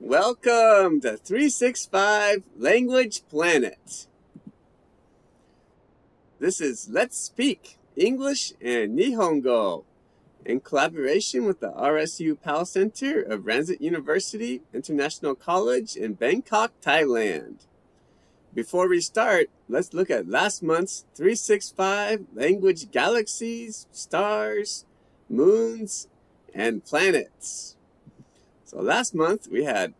Welcome to 365 Language Planet. This is Let's Speak English and Nihongo in collaboration with the RSU PAL Center of Ransit University International College in Bangkok, Thailand. Before we start, let's look at last month's 365 language galaxies, stars, moons, and planets. So last month we had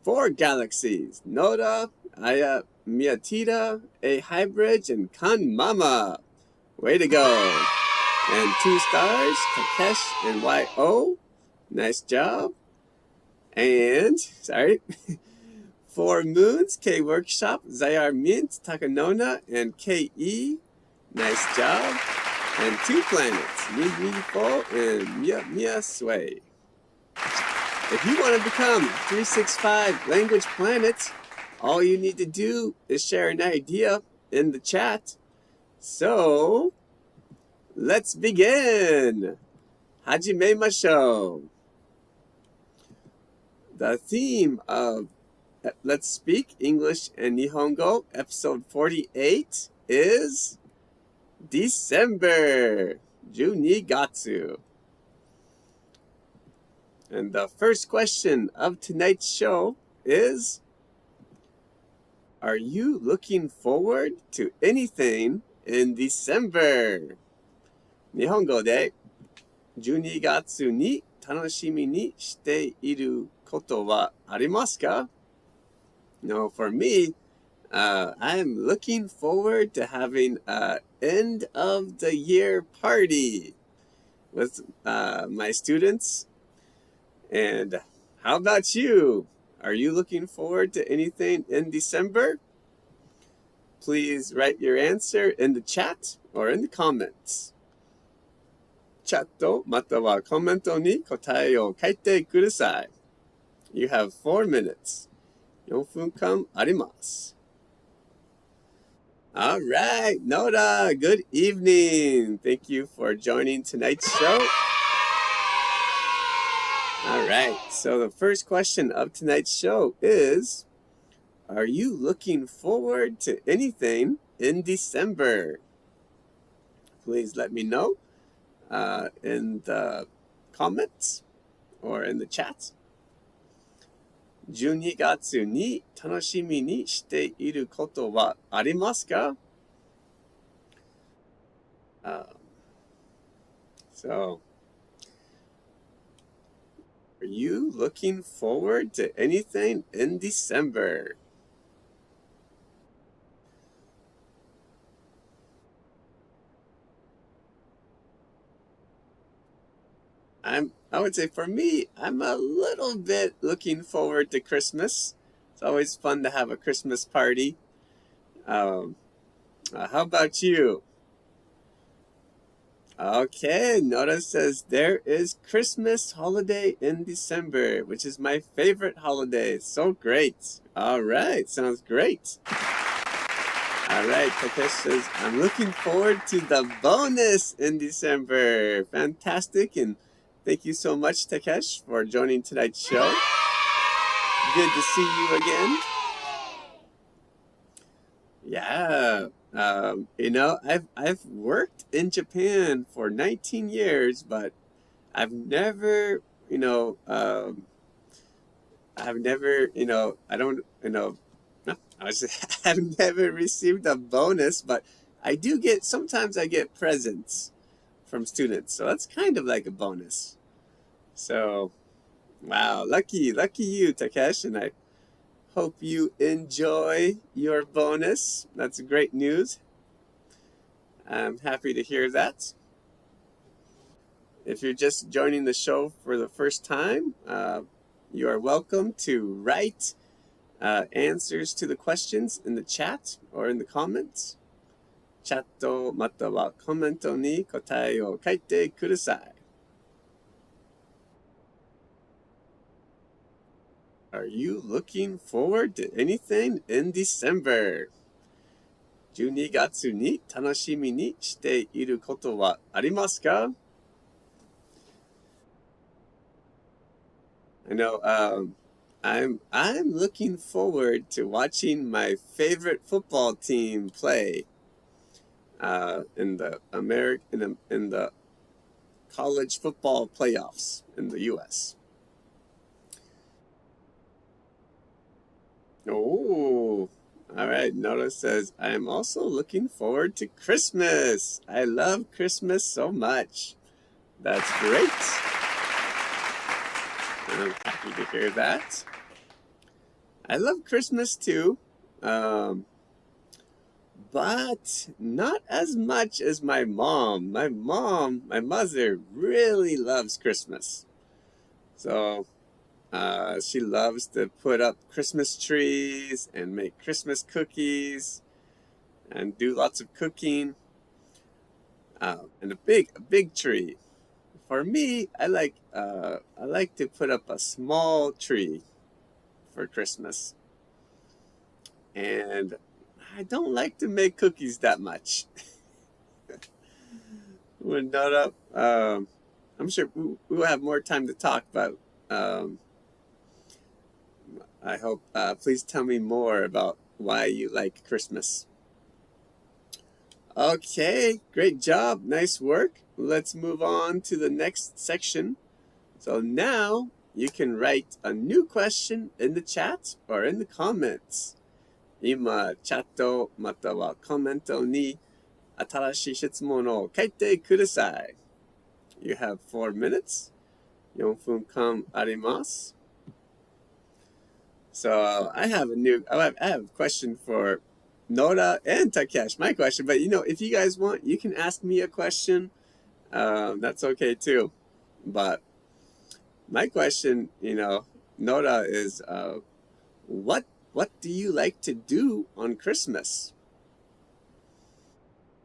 4 galaxies: Noda, Aya Miatita, A Hybrid, and Kan Mama. Way to go. And 2 stars, Takesh and YO. Nice job. And, 4 moons, K Workshop, Zayar Mint, Takanona, and KE. Nice job. And 2 planets, Nihifo and Mia Sway. If you want to become 365 Language Planet, all you need to do is share an idea in the chat. So, let's begin. Hajimemashou. The theme of Let's Speak English and Nihongo, episode 48, is December, Junigatsu. And the first question of tonight's show is, are you looking forward to anything in December? 日本語で12月に楽しみにしていることはありますか? No, for me, I'm looking forward to having an end of the year party with my students. And how about you? Are you looking forward to anything in December? Please write your answer in the chat or in the comments. チャットまたはコメントに答えを書いてください. You have 4 minutes. 4分間あります. All right, Noda, good evening. Thank you for joining tonight's show. All right, so the first question of tonight's show is, are you looking forward to anything in December? Please let me know in the comments or in the chat. 12月に楽しみにしていることはありますか? So, are you looking forward to anything in December? I would say for me, I'm a little bit looking forward to Christmas. It's always fun to have a Christmas party. How about you? Okay, Nora says there is Christmas holiday in December, which is my favorite holiday. So great. All right, sounds great. All right, Takesh says, I'm looking forward to the bonus in December. Fantastic, and thank you so much, Takesh, for joining tonight's show. Good to see you again. Yeah. I've worked in Japan for 19 years, but I've never, I've never received a bonus, but sometimes I get presents from students. So that's kind of like a bonus. So, wow, lucky you, Takesh, and I hope you enjoy your bonus. That's great news. I'm happy to hear that. If you're just joining the show for the first time, you are welcome to write answers to the questions in the chat or in the comments. チャットまたはコメントに答えを書いてください。Are you looking forward to anything in December? 12月に楽しみにしていることはありますか? I know, I'm looking forward to watching my favorite football team play in the college football playoffs in the U.S. Oh, all right. Nora says, I am also looking forward to Christmas. I love Christmas so much. That's great. I'm happy to hear that. I love Christmas too, but not as much as my mom. My mother really loves Christmas. So she loves to put up Christmas trees and make Christmas cookies and do lots of cooking. And a big tree. For me, I like to put up a small tree for Christmas. And I don't like to make cookies that much. We're not up. I'm sure we'll have more time to talk, but I hope, please tell me more about why you like Christmas. Okay, great job. Nice work. Let's move on to the next section. So now you can write a new question in the chat or in the comments. 今、チャットまたはコメントに新しい質問を書いてください. You have 4 minutes. 4分間あります. So I have a question for Nora and Takesh. My question, but if you guys want, you can ask me a question. That's okay too. But my question, Nora, is what do you like to do on Christmas?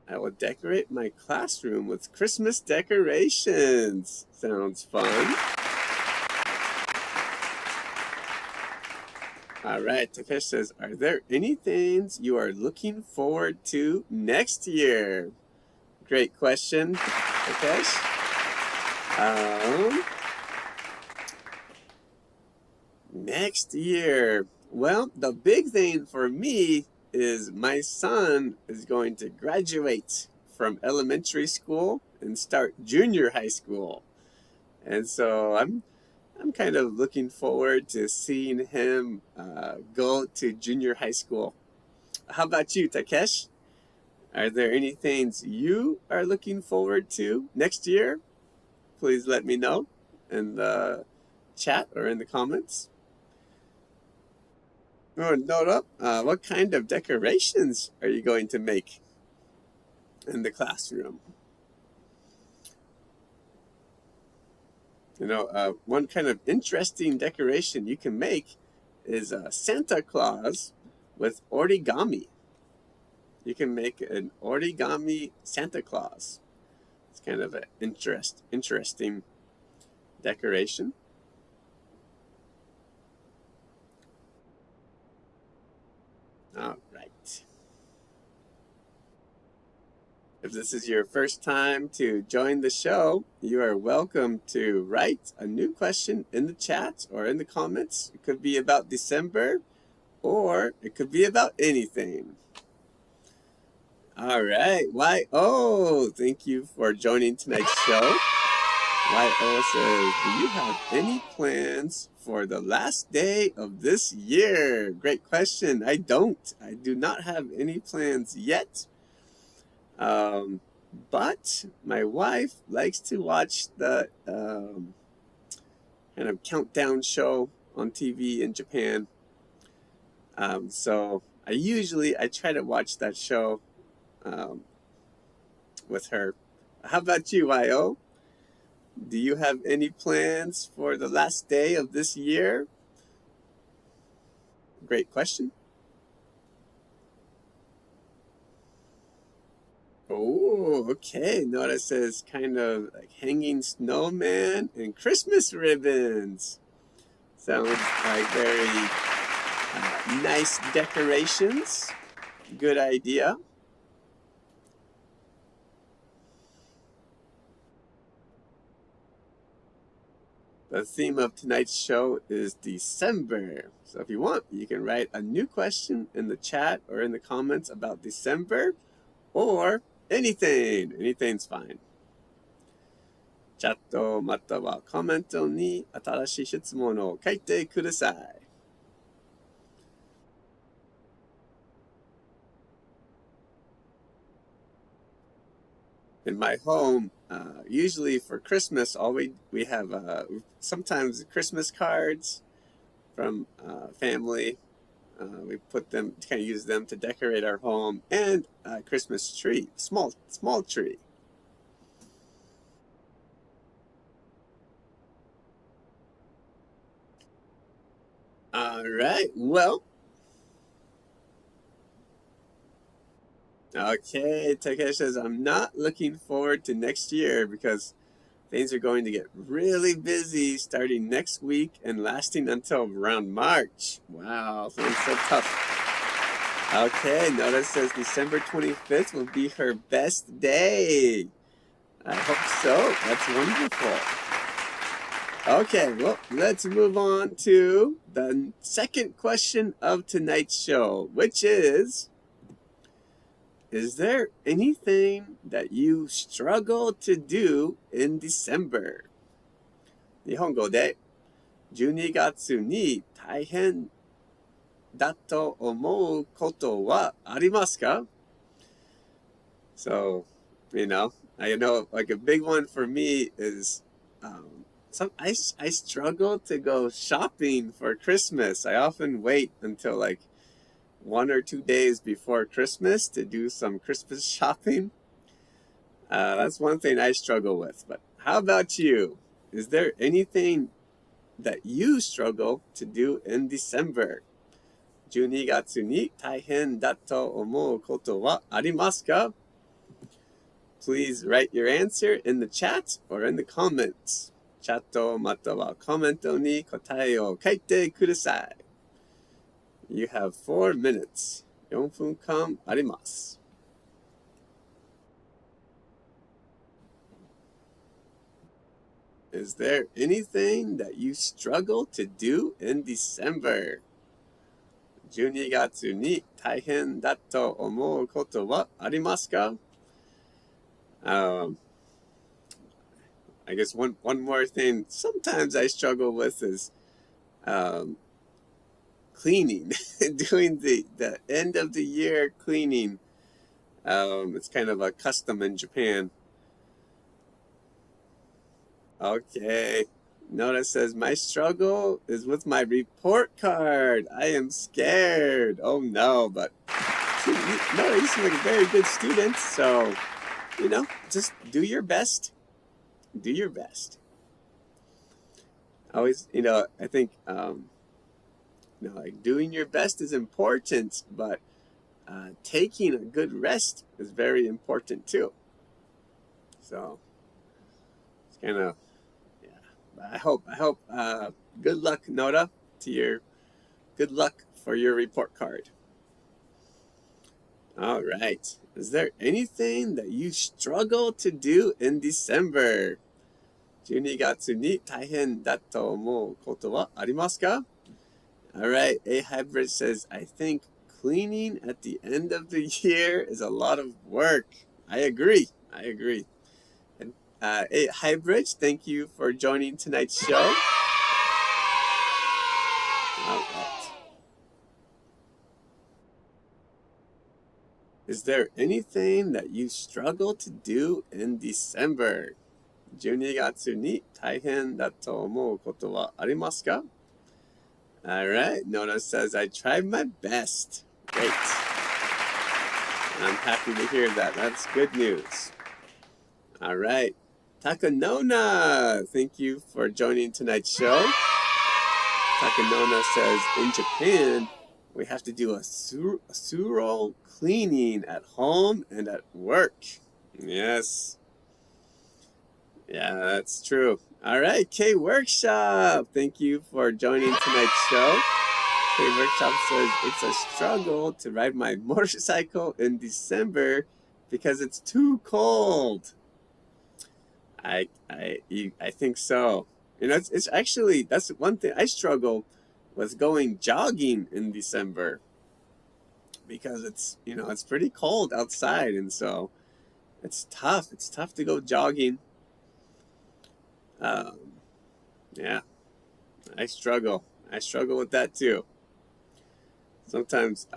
I will decorate my classroom with Christmas decorations. Sounds fun. All right, Takesh says, are there any things you are looking forward to next year? Great question, Takesh. Next year. Well, the big thing for me is my son is going to graduate from elementary school and start junior high school. And so I'm kind of looking forward to seeing him go to junior high school. How about you, Takesh? Are there any things you are looking forward to next year? Please let me know in the chat or in the comments. Oh, note up. What kind of decorations are you going to make in the classroom? One kind of interesting decoration you can make is a Santa Claus with origami. You can make an origami Santa Claus. It's kind of an interesting decoration. All right. If this is your first time to join the show, you are welcome to write a new question in the chat or in the comments. It could be about December, or it could be about anything. All right, YO, thank you for joining tonight's show. YO says, do you have any plans for the last day of this year? Great question. I don't. I do not have any plans yet. But my wife likes to watch the kind of countdown show on TV in Japan. So I try to watch that show with her. How about you, YO? Do you have any plans for the last day of this year? Great question. Oh, okay. Nora says kind of like hanging snowman and Christmas ribbons. Sounds like very nice decorations. Good idea. The theme of tonight's show is December. So if you want, you can write a new question in the chat or in the comments about December or anything. Anything's fine. チャットまたはコメントに新しい質問を書いてください。In my home, usually for Christmas, we have sometimes Christmas cards from family. We put them, kind of use them to decorate our home, and a Christmas tree, small tree. All right, well. Okay, Takeshi says, I'm not looking forward to next year because things are going to get really busy starting next week and lasting until around March. Wow, sounds so tough. Okay, Nora says December 25th will be her best day. I hope so. That's wonderful. Okay, well, let's move on to the second question of tonight's show, which is there anything that you struggle to do in December? 日本語で12月に大変だと思うことはありますか? So, I know like a big one for me is I struggle to go shopping for Christmas. I often wait until like 1 or 2 days before Christmas to do some Christmas shopping. That's one thing I struggle with. But how about you? Is there anything that you struggle to do in December? 12月に大変だと思うことはありますか? Please write your answer in the chat or in the comments. チャットまたはコメントに答えを書いてください。You have 4 minutes. 4分間あります。Is there anything that you struggle to do in December? 12月に大変だと思うことはありますか? I guess one more thing sometimes I struggle with is cleaning, doing the end of the year cleaning. It's kind of a custom in Japan. Okay. Nora says, my struggle is with my report card. I am scared. Oh no, but Nora, you seem like a very good student. So, just do your best. Do your best. Always, I think, like doing your best is important, but taking a good rest is very important too. So it's kind of, yeah. I hope, good luck, Nora, good luck for your report card. All right. Is there anything that you struggle to do in December? 12月に大変だと思うことはありますか? All right. A Hybrid says, I think cleaning at the end of the year is a lot of work. I agree. And A Hybrid, thank you for joining tonight's show. All right. Is there anything that you struggle to do in December? 12月に大変だと思うことはありますか? All right. Nora says, I tried my best. Great. I'm happy to hear that. That's good news. All right. Takanona, thank you for joining tonight's show. Takanona says, in Japan, we have to do a thorough cleaning at home and at work. Yes. Yeah, that's true. All right, K Workshop. Thank you for joining tonight's show. K Workshop says, it's a struggle to ride my motorcycle in December because it's too cold. I think so. You know, it's actually, that's one thing I struggle with, going jogging in December because it's, you know, it's pretty cold outside, and so it's tough. It's tough to go jogging. Yeah, I struggle with that too. Sometimes,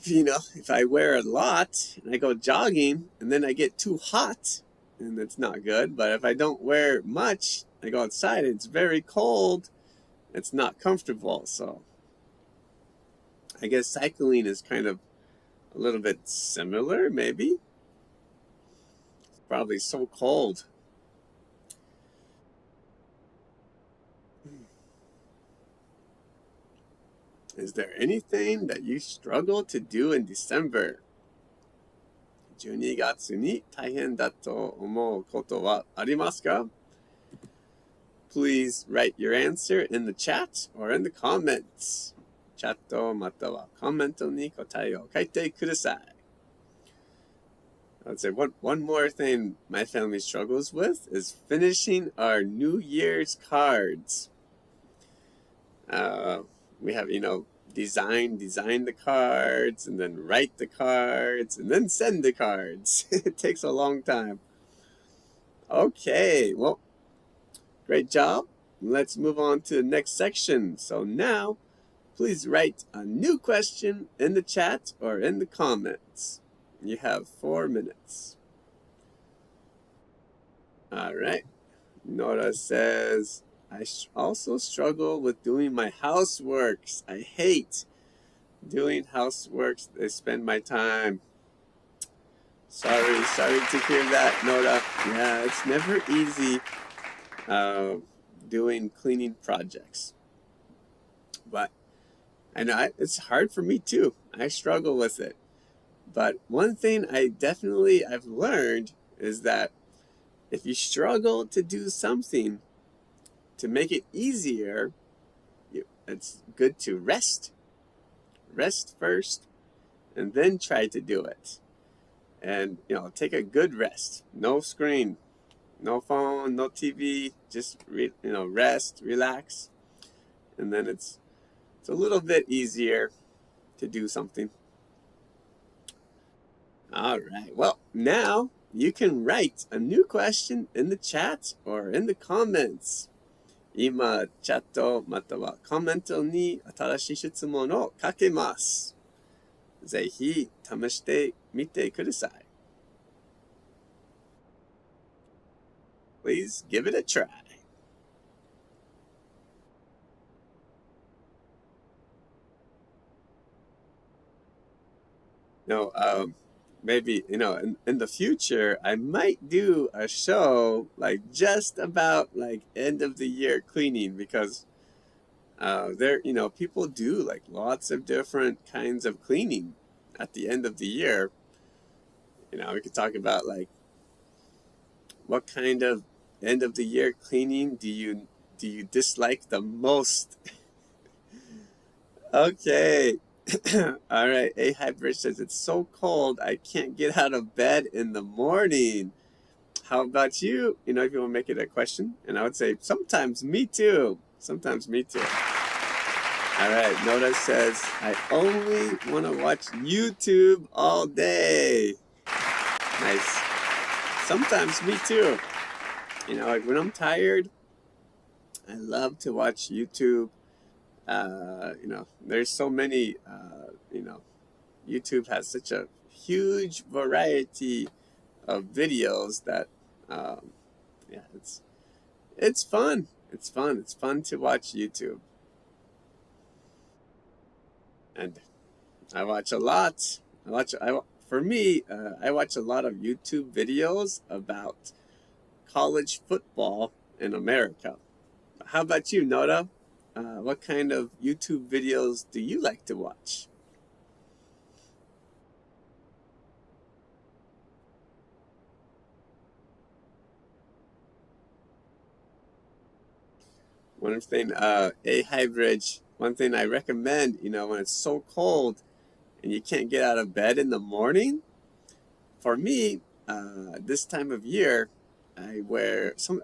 you know, if I wear a lot and I go jogging and then I get too hot, and it's not good. But if I don't wear much, I go outside, it's very cold, it's not comfortable. So I guess cycling is kind of a little bit similar, maybe. It's probably so cold. Is there anything that you struggle to do in December? 12月に大変だと思うことはありますか? Please write your answer in the chat or in the comments. チャットまたはコメントに答えを書いてください. I'd say one more thing my family struggles with is finishing our New Year's cards. We have, you know, design the cards, and then write the cards, and then send the cards. It takes a long time. Okay, well, great job. Let's move on to the next section. So now, please write a new question in the chat or in the comments. You have 4 minutes. All right. Nora says, I also struggle with doing my houseworks. I hate doing houseworks. They spend my time. Sorry to hear that, Nora. Yeah, it's never easy doing cleaning projects. But I know it's hard for me too. I struggle with it. But one thing I've learned is that if you struggle to do something, to make it easier, it's good to rest first, and then try to do it. And, you know, take a good rest. No screen, no phone, no TV. Just rest, relax, and then it's a little bit easier to do something. All right. Well, now you can write a new question in the chat or in the comments. 今、チャットまたはコメントに新しい質問を書けます。ぜひ試してみてください。Please give it a try. No, maybe, in the future, I might do a show like just about like end of the year cleaning, because people do like lots of different kinds of cleaning at the end of the year. We could talk about like what kind of end of the year cleaning do you dislike the most? Okay. All right. A Hybrid says it's so cold I can't get out of bed in the morning. How about you? If you want to make it a question, and I would say sometimes me too. Sometimes me too. All right. Noda says I only want to watch YouTube all day. Nice. Sometimes me too. Like when I'm tired, I love to watch YouTube. There's so many, YouTube has such a huge variety of videos that, it's fun. It's fun. It's fun to watch YouTube. And I watch a lot. I watch a lot of YouTube videos about college football in America. How about you, Noda? What kind of YouTube videos do you like to watch? One thing I recommend, when it's so cold and you can't get out of bed in the morning, for me, this time of year, I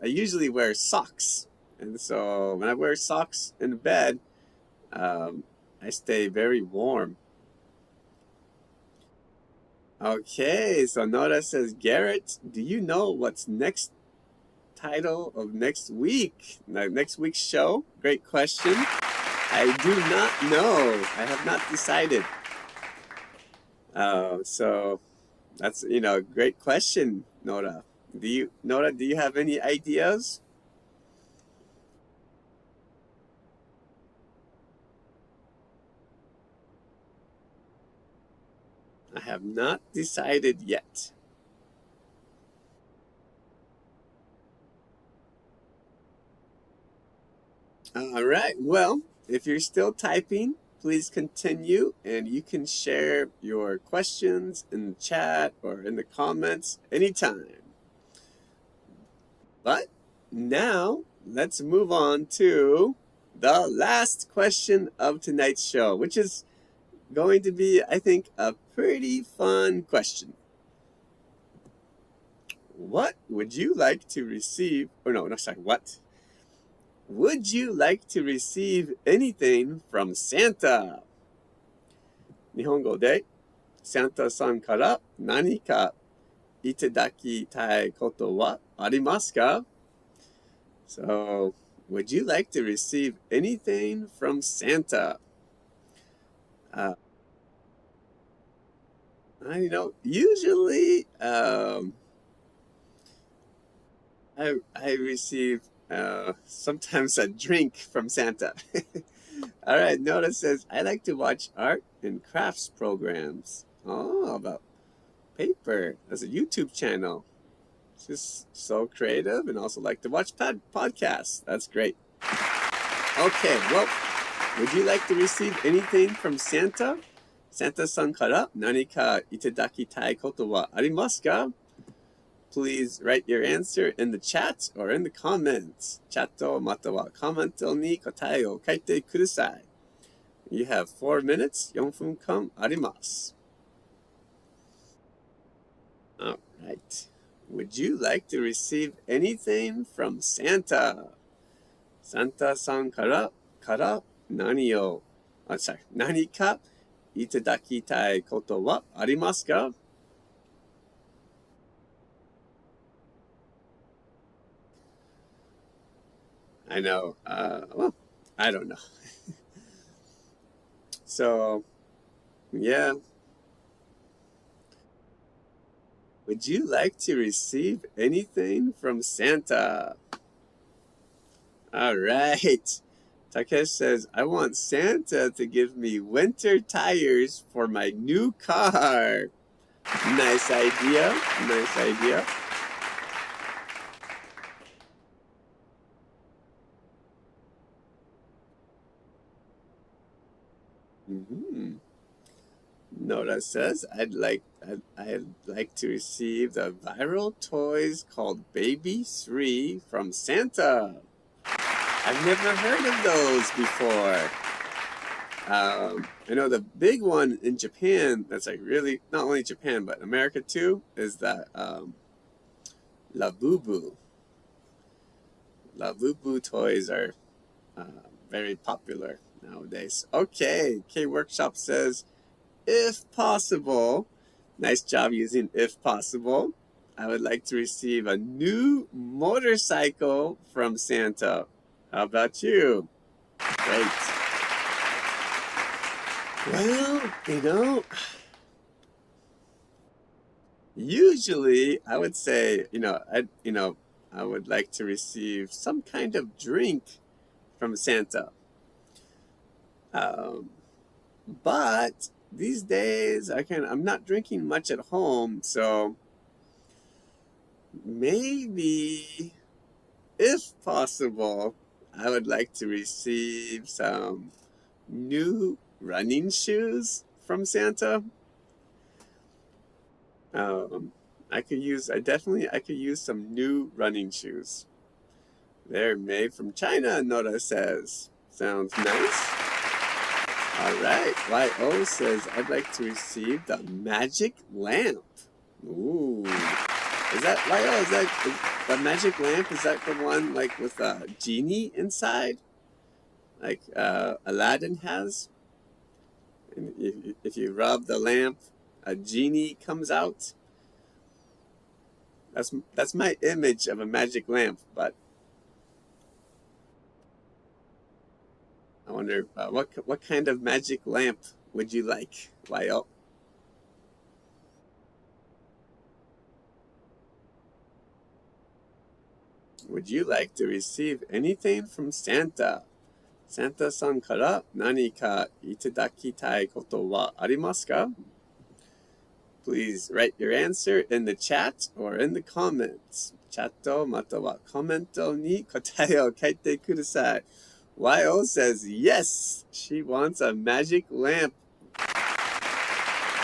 usually wear socks. And so when I wear socks in bed, I stay very warm. Okay, so Nora says, Garrett, do you know what's next title of next week? Next week's show? Great question. I do not know. I have not decided. So that's, a great question, Nora. Do you have any ideas? I have not decided yet. All right. Well, if you're still typing, please continue, and you can share your questions in the chat or in the comments anytime. But now let's move on to the last question of tonight's show, which is going to be, I think, a pretty fun question. What would you like to receive? What? Would you like to receive anything from Santa? 日本語で Santa さんから何かいただきたいことはありますか? So, would you like to receive anything from Santa? Usually, I receive sometimes a drink from Santa. All right, Noda says, I like to watch art and crafts programs. Oh, about paper. That's a YouTube channel. It's just so creative, and also like to watch podcasts. That's great. Okay, well, would you like to receive anything from Santa? Santa さんから何かいただきたいことはありますか? Please write your answer in the chat or in the comments. チャットまたはコメントに答えを書いてください. You have 4 minutes. 4分間あります. All right. Would you like to receive anything from Santa? Santa さんから何かいただきたいことはありますか? I know. Well, I don't know. So, yeah. Would you like to receive anything from Santa? All right. Takesh says, I want Santa to give me winter tires for my new car. Nice idea. Nice idea. Nora says, I'd like to receive the viral toys called Baby 3 from Santa. I've never heard of those before. I know the big one in Japan that's like really, not only Japan, but America too, is that Labubu. Labubu toys are very popular nowadays. Okay, K-Workshop says, if possible, nice job using if possible, I would like to receive a new motorcycle from Santa. How about you? Great. Well, usually I would say, I would like to receive some kind of drink from Santa. But these days I'm not drinking much at home, so maybe, if possible, I would like to receive some new running shoes from Santa. I could use some new running shoes. They're made from China, Nora says. Sounds nice. All right, YO says, I'd like to receive the magic lamp. Ooh. Is that, YO, is that the magic lamp? Is that the one like with a genie inside? Like Aladdin has? And if you rub the lamp, a genie comes out. That's my image of a magic lamp, but I wonder what kind of magic lamp would you like, YO? Would you like to receive anything from Santa? Santa さんから何かいただきたいことはありますか? Please write your answer in the chat or in the comments. チャットまたはコメントに答えを書いてください. YO says yes, she wants a magic lamp.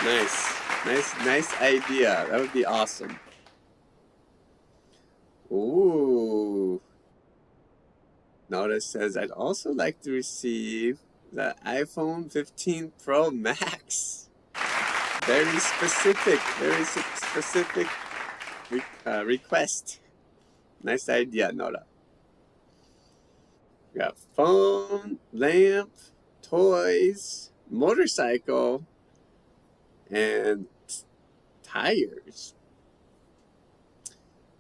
Nice idea. That would be awesome. Ooh. Nora says, I'd also like to receive the iPhone 15 Pro Max. Very specific request. Nice idea, Nora. We got phone, lamp, toys, motorcycle, and tires.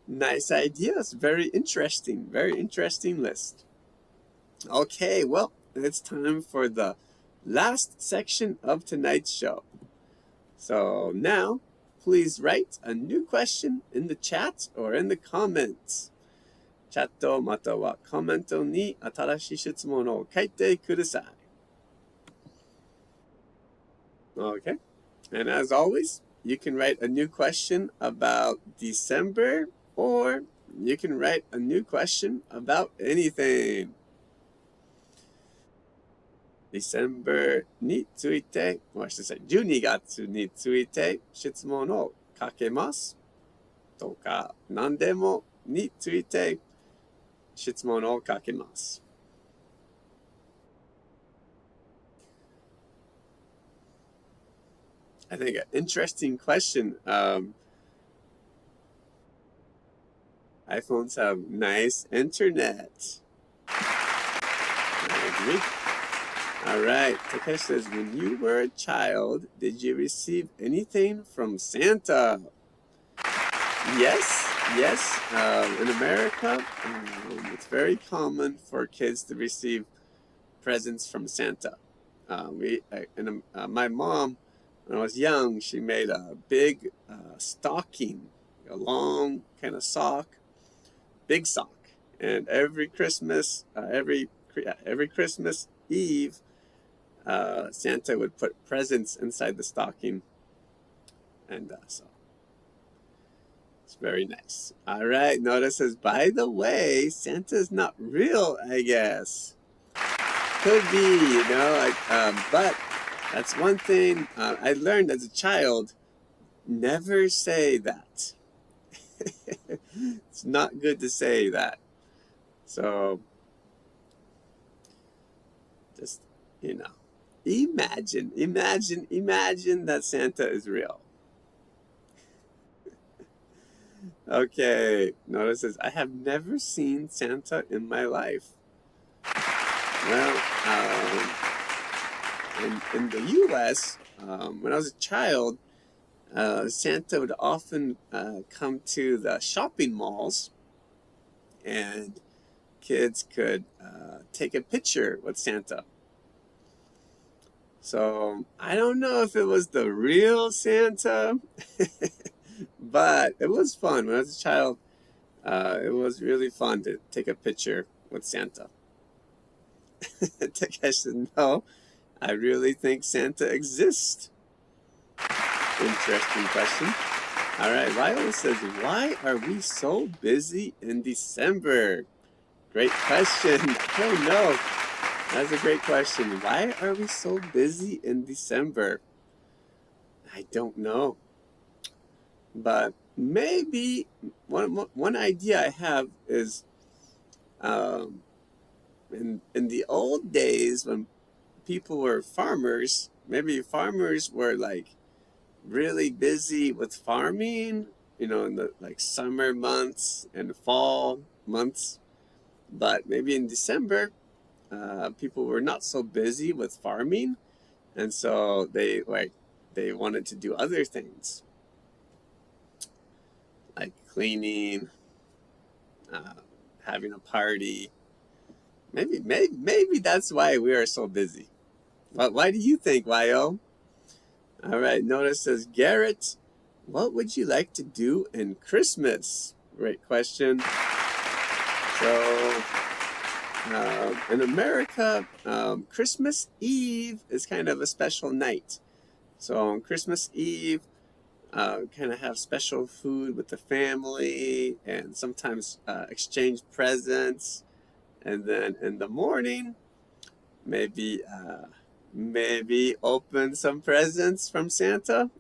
Nice ideas. Very interesting list. Okay, well, it's time for the last section of tonight's show. So now, please write a new question in the chat or in the comments. チャットまたはコメントに新しい質問を書いてください. Okay, and as always, you can write a new question about December, or you can write a new question about anything. December について、12月について質問をかけますとか、何でもについて質問をかけます。I think an interesting question. iPhones have nice internet. I agree. All right. Takesh says, when you were a child, did you receive anything from Santa? Yes. In America, it's very common for kids to receive presents from Santa. My mom, when I was young, she made a big stocking, a long kind of sock, big sock, and every Christmas Eve, Santa would put presents inside the stocking, and so it's very nice. All right, Nora says, by the way, Santa's not real, I guess. Could be, but That's one thing I learned as a child. Never say that. It's not good to say that. So, just, imagine that Santa is real. Okay, Nora says, I have never seen Santa in my life. Well, in the U.S., when I was a child, Santa would often come to the shopping malls, and kids could take a picture with Santa. So I don't know if it was the real Santa, but it was fun. When I was a child, it was really fun to take a picture with Santa. Takeshi, no, I really think Santa exists. Interesting question. All right, Viola says, why are we so busy in December? Great question. I don't know. That's a great question. Why are we so busy in December? I don't know. But maybe one idea I have is in the old days when people were farmers, maybe farmers were like really busy with farming, in the summer months and fall months. But maybe in December, people were not so busy with farming, and so they wanted to do other things, like cleaning, having a party. Maybe that's why we are so busy. But why do you think, Yo? All right, Nora says, Garrett, what would you like to do in Christmas? Great question. So, in America, Christmas Eve is kind of a special night. So on Christmas Eve, kind of have special food with the family and sometimes exchange presents. And then in the morning, maybe open some presents from Santa.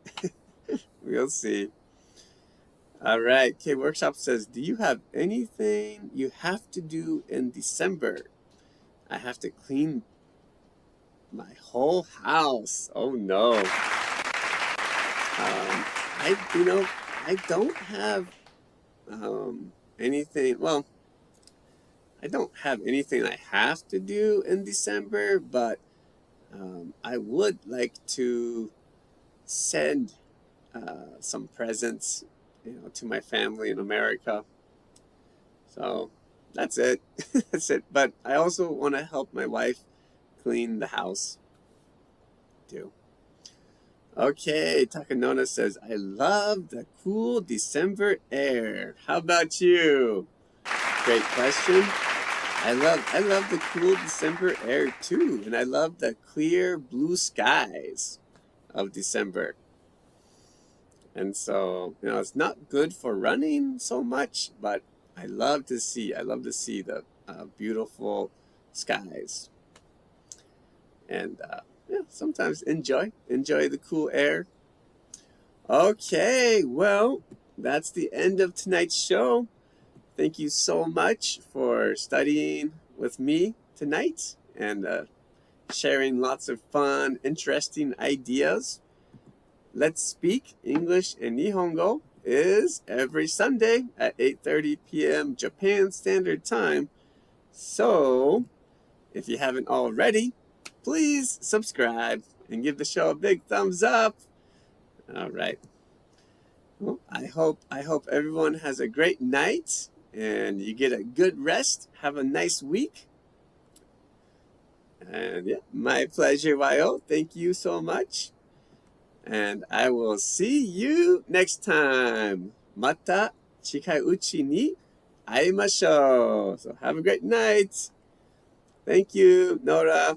We'll see. All right, K Workshop says, do you have anything you have to do in December? I have to clean my whole house. Oh no. I don't have anything. Well, I don't have anything I have to do in December, but I would like to send some presents, to my family in America. So that's it. That's it. But I also want to help my wife clean the house too. Okay, Takanona says, I love the cool December air. How about you? Great question. I love the cool December air too, and I love the clear blue skies of December. And so, it's not good for running so much, but I love to see the beautiful skies. And sometimes enjoy the cool air. Okay, well, that's the end of tonight's show. Thank you so much for studying with me tonight and sharing lots of fun, interesting ideas. Let's Speak English and Nihongo is every Sunday at 8:30 p.m. Japan Standard Time. So, if you haven't already, please subscribe and give the show a big thumbs up. All right. Well, I hope everyone has a great night and you get a good rest. Have a nice week. And my pleasure, Yo. Thank you so much. And I will see you next time. Mata chikai uchi ni aimashou. So have a great night. Thank you, Nora.